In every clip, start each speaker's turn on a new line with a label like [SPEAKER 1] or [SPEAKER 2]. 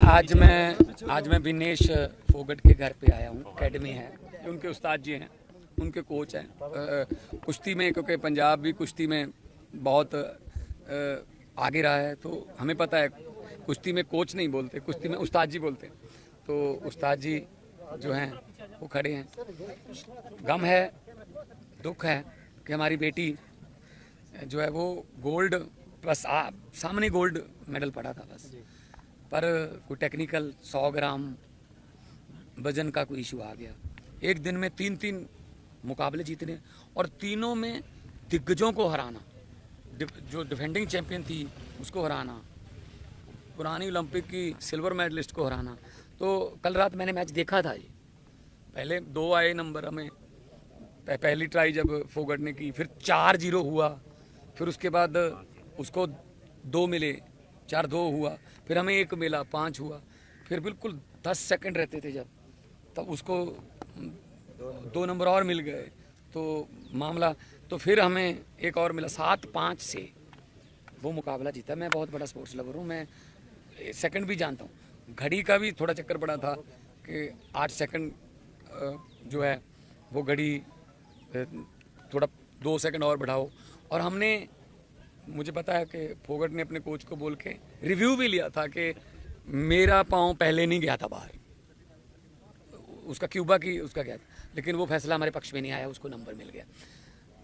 [SPEAKER 1] आज मैं विनेश फोगट के घर पे आया हूँ। एकेडमी है, उनके उस्ताद जी हैं, उनके कोच हैं। कुश्ती में, क्योंकि पंजाब भी कुश्ती में बहुत आगे रहा है, तो हमें पता है कुश्ती में कोच नहीं बोलते, कुश्ती में उस्ताद जी बोलते हैं। तो उस्ताद जी जो हैं वो खड़े हैं। गम है, दुख है कि हमारी बेटी जो है वो गोल्ड बस सामने गोल्ड मेडल पड़ा था बस, पर कोई टेक्निकल 100 ग्राम वजन का कोई इशू आ गया। एक दिन में 3 मुकाबले जीतने और तीनों में दिग्गजों को हराना, जो डिफेंडिंग चैंपियन थी उसको हराना, पुरानी ओलंपिक की सिल्वर मेडलिस्ट को हराना। तो कल रात मैंने मैच देखा था। ये पहले 2 आए नंबर हमें, पहली ट्राई जब फोगट ने की, फिर 4-0 हुआ, फिर उसके बाद उसको 2 मिले, 4-2 हुआ, फिर हमें 1 मिला, 5 हुआ, फिर बिल्कुल 10 सेकंड रहते थे जब, तब उसको 2 नंबर और मिल गए, तो मामला, तो फिर हमें 1 और मिला, 7-5 से वो मुकाबला जीता। मैं बहुत बड़ा स्पोर्ट्स लवर हूँ, मैं सेकंड भी जानता हूँ। घड़ी का भी थोड़ा चक्कर पड़ा था कि 8 सेकंड जो है वो घड़ी थोड़ा 2 सेकंड और बढ़ाओ, और हमने, मुझे पता है कि फोगट ने अपने कोच को बोल के रिव्यू भी लिया था कि मेरा पाँव पहले नहीं गया था बाहर, उसका क्यूबा की उसका गया था, लेकिन वो फैसला हमारे पक्ष में नहीं आया, उसको नंबर मिल गया।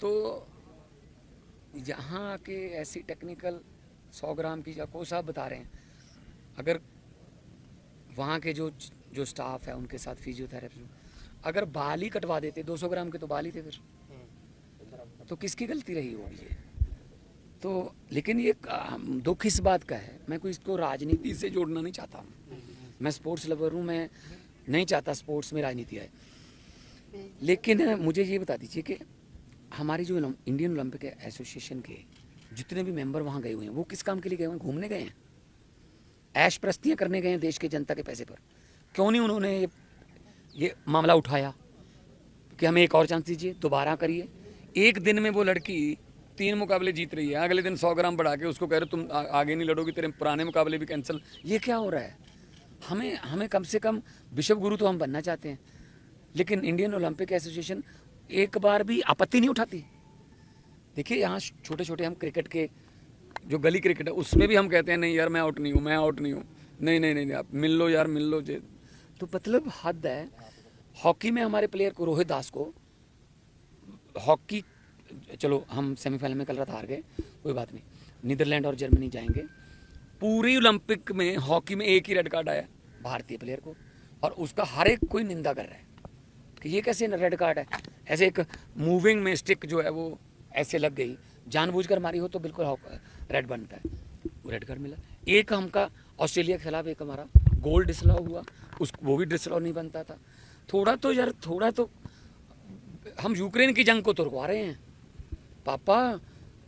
[SPEAKER 1] तो यहाँ के ऐसी टेक्निकल 100 ग्राम की कोच साहब बता रहे हैं, अगर वहाँ के जो स्टाफ है उनके साथ फिजियोथेरेपी, अगर बाल ही कटवा देते, 200 ग्राम के तो बाल ही थे, फिर तो किसकी गलती रही होगी ये? तो लेकिन ये दुख इस बात का है, मैं कोई इसको राजनीति से जोड़ना नहीं चाहता हूँ, मैं स्पोर्ट्स लवर हूँ, मैं नहीं चाहता स्पोर्ट्स में राजनीति आए। लेकिन मुझे ये बता दीजिए कि हमारी जो इंडियन ओलंपिक एसोसिएशन के जितने भी मेंबर वहाँ गए हुए हैं, वो किस काम के लिए गए हुए हैं? घूमने गए हैं, ऐश प्रस्तियाँ करने गए हैं देश के जनता के पैसे पर। क्यों नहीं उन्होंने ये मामला उठाया कि हमें एक और चांस दीजिए, दोबारा करिए। एक दिन में वो लड़की 3 मुकाबले जीत रही है, अगले दिन 100 ग्राम बढ़ा के उसको कह रहे तुम आगे नहीं लड़ोगी, तेरे पुराने मुकाबले भी कैंसिल। ये क्या हो रहा है? हमें कम से कम विश्व गुरु तो हम बनना चाहते हैं, लेकिन इंडियन ओलंपिक एसोसिएशन एक बार भी आपत्ति नहीं उठाती। देखिए यहाँ छोटे छोटे हम क्रिकेट के जो गली क्रिकेट है उसमें भी हम कहते हैं नहीं यार मैं आउट नहीं हूँ, मैं आउट नहीं हूँ, नहीं आप मिल लो यार, मिल लो। तो मतलब हद है। हॉकी में हमारे प्लेयर को, रोहित दास को, हॉकी, चलो हम सेमीफाइनल में कल रात हार गए, कोई बात नहीं, नीदरलैंड और जर्मनी जाएंगे। पूरी ओलंपिक में हॉकी में एक ही रेड कार्ड आया भारतीय प्लेयर को, और उसका हर एक कोई निंदा कर रहा है कि ये कैसे रेड कार्ड है। ऐसे एक मूविंग में स्टिक जो है वो ऐसे लग गई, जानबूझकर मारी हो तो बिल्कुल रेड बनता है, वो रेड कार्ड मिला। एक हमका ऑस्ट्रेलिया के खिलाफ एक हमारा गोल डिसअलाउ हुआ, वो भी डिसअलाउ नहीं बनता था। थोड़ा तो हम यूक्रेन की जंग को तो रुकवा रहे हैं पापा,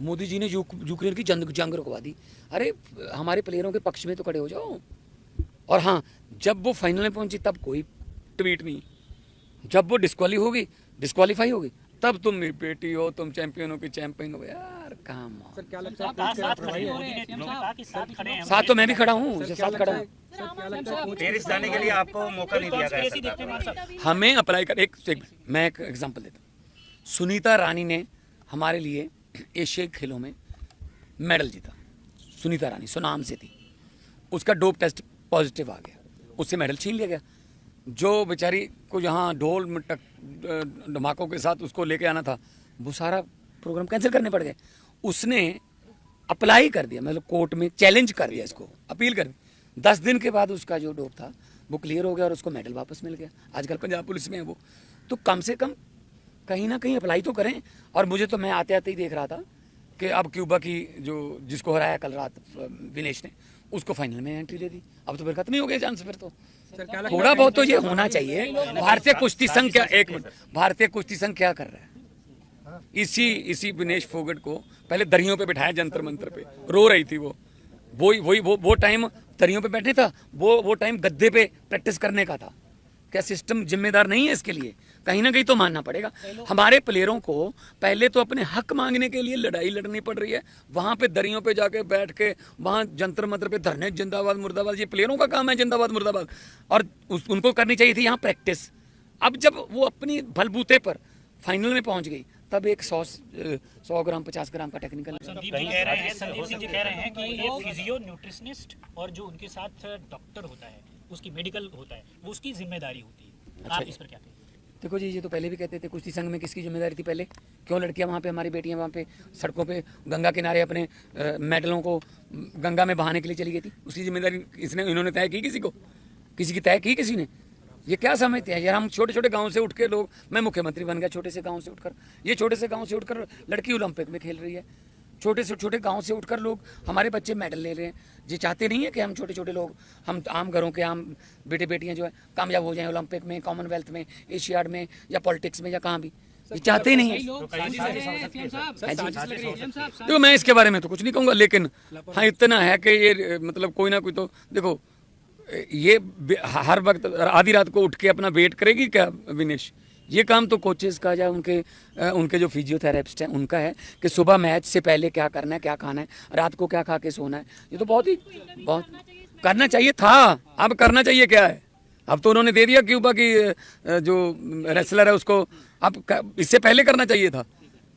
[SPEAKER 1] मोदी जी ने यूक्रेन की जंग रुकवा दी। अरे हमारे प्लेयरों के पक्ष में तो खड़े हो जाओ। और हाँ, जब वो फाइनल में पहुंची तब कोई ट्वीट नहीं, जब वो डिस्क्वालीफाई होगी तब तुम मेरी बेटी हो, तुम चैंपियनों की चैंपियन हो। यार काम सर, क्या लगता है साथ तो मैं भी खड़ा हूँ, साथ खड़ा हूँ।
[SPEAKER 2] पेरिस जाने के लिए आपको मौका नहीं दिया गया?
[SPEAKER 1] हमें अप्लाई कर, मैं एक एग्जांपल देता हूँ। सुनीता रानी ने हमारे लिए एशियाई खेलों में मेडल जीता। सुनीता रानी सुनाम से थी, उसका डोप टेस्ट पॉजिटिव आ गया, उससे मेडल छीन लिया गया। जो बेचारी को यहाँ ढोल धमाकों के साथ उसको लेके आना था, वो सारा प्रोग्राम कैंसिल करने पड़ गए। उसने अप्लाई कर दिया, मतलब कोर्ट में चैलेंज कर दिया, इसको अपील कर दी। 10 दिन के बाद उसका जो डोप था वो क्लियर हो गया और उसको मेडल वापस मिल गया। आजकल पंजाब पुलिस में है वो। तो कम से कम कहीं ना कहीं अप्लाई तो करें। और मुझे तो, मैं आते आते ही देख रहा था कि अब क्यूबा की जिसको हराया कल रात विनेश ने, उसको फाइनल में एंट्री दे दी। अब तो फिर खत्म ही हो गया चांस। फिर तो थोड़ा बहुत तो ये होना चाहिए। भारतीय कुश्ती संघ क्या, एक मिनट, भारतीय कुश्ती संघ क्या कर रहा है? इसी विनेश फोगट को पहले दरियों पे बिठाया, जंतर मंतर पे रो रही थी वो टाइम दरियों पे बैठे था, वो टाइम गद्दे पे प्रैक्टिस करने का था। क्या सिस्टम जिम्मेदार नहीं है इसके लिए? कहीं ना कहीं तो मानना पड़ेगा। हमारे प्लेयरों को पहले तो अपने हक मांगने के लिए लड़ाई लड़नी पड़ रही है, वहां पे दरियों पे जाके बैठ के वहां जंतर मंतर पे धरने जिंदाबाद मुर्दाबाद, ये प्लेयरों का काम है जिंदाबाद मुर्दाबाद, और उनको करनी चाहिए थी यहाँ प्रैक्टिस। अब जब वो अपनी बलबूते पर फाइनल में पहुंच गई, तब एक 100 ग्राम 50 ग्राम का टेक्निकल
[SPEAKER 3] संदीप जी कह रहे हैं कि ये फिजियो न्यूट्रिशनिस्ट और जो उनके साथ डॉक्टर होता है, उसकी मेडिकल होता है, वो उसकी जिम्मेदारी होती है।
[SPEAKER 1] अच्छा,
[SPEAKER 3] आप इस पर क्या कहें?
[SPEAKER 1] देखो जी, ये तो पहले भी कहते थे कुश्ती संघ में किसकी जिम्मेदारी थी पहले? क्यों लड़कियां वहाँ पे, हमारी बेटियां वहाँ पे सड़कों पे गंगा किनारे अपने मेडलों को गंगा में बहाने के लिए चली गई थी? उसकी जिम्मेदारी इन्होंने तय की? किसी की तय की किसी ने? ये क्या समझते हैं यार? हम छोटे छोटे गांव से उठ के लोग, मैं मुख्यमंत्री बन गया छोटे से गांव से उठकर, ये छोटे से गांव से उठकर लड़की ओलंपिक में खेल रही है, छोटे से छोटे गांव से उठकर लोग, हमारे बच्चे मेडल ले रहे हैं। ये चाहते नहीं है कि हम छोटे छोटे लोग, हम आम घरों के आम बेटे बेटियां जो है कामयाब हो जाएं ओलंपिक में, कॉमनवेल्थ में, एशियाड में, या पॉलिटिक्स में, या कहाँ भी। ये चाहते ही नहीं है। देखो, मैं इसके बारे में तो कुछ नहीं कहूँगा, लेकिन हाँ इतना है कि ये मतलब कोई ना कोई तो, देखो ये हर वक्त आधी रात को उठ के अपना वेट करेगी क्या विनेश? ये काम तो कोचेस का या उनके जो फिजियोथेरेपिस्ट हैं उनका है कि सुबह मैच से पहले क्या करना है, क्या खाना है, रात को क्या खा के सोना है। ये तो बहुत करना चाहिए था। अब करना चाहिए क्या है? अब तो उन्होंने दे दिया क्यूबा की जो रेसलर है उसको, अब इससे पहले करना चाहिए था।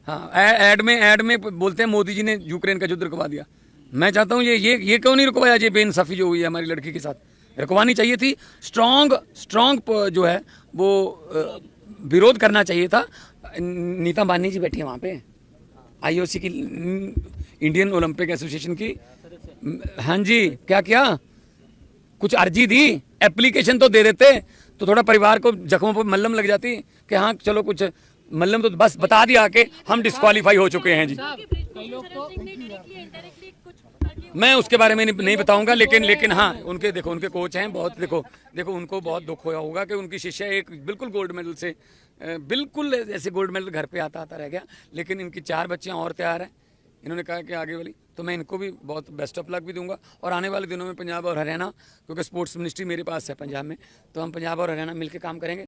[SPEAKER 1] हाँ, एड में बोलते हैं मोदी जी ने यूक्रेन का युद्ध रुकवा दिया। मैं चाहता हूँ ये क्यों नहीं रुकवाया? ये बेइंसाफी जो हुई है हमारी लड़की के साथ, रुकवानी चाहिए थी। स्ट्रॉन्ग जो है वो विरोध करना चाहिए था। नीता अंबानी जी बैठी है वहाँ पे, IOC की, इंडियन ओलंपिक एसोसिएशन की। हाँ जी, क्या किया? कुछ अर्जी दी, एप्लीकेशन तो दे देते तो थोड़ा परिवार को जख्मों पर मल्लम लग जाती कि हाँ चलो कुछ मल्लम, तो बस बता दिया कि हम डिस्क्वालीफाई हो चुके हैं जी। मैं उसके बारे में नहीं बताऊंगा, लेकिन हाँ उनके कोच हैं बहुत, देखो उनको बहुत दुख होया होगा कि उनकी शिष्या एक बिल्कुल गोल्ड मेडल से, बिल्कुल ऐसे गोल्ड मेडल घर पे आता रह गया। लेकिन इनकी 4 बच्चियां और तैयार हैं, इन्होंने कहा कि आगे वाली, तो मैं इनको भी बहुत बेस्ट ऑफ लक भी दूंगा। और आने वाले दिनों में पंजाब और हरियाणा, क्योंकि स्पोर्ट्स मिनिस्ट्री मेरे पास है पंजाब में, तो हम पंजाब और हरियाणा मिलकर काम करेंगे।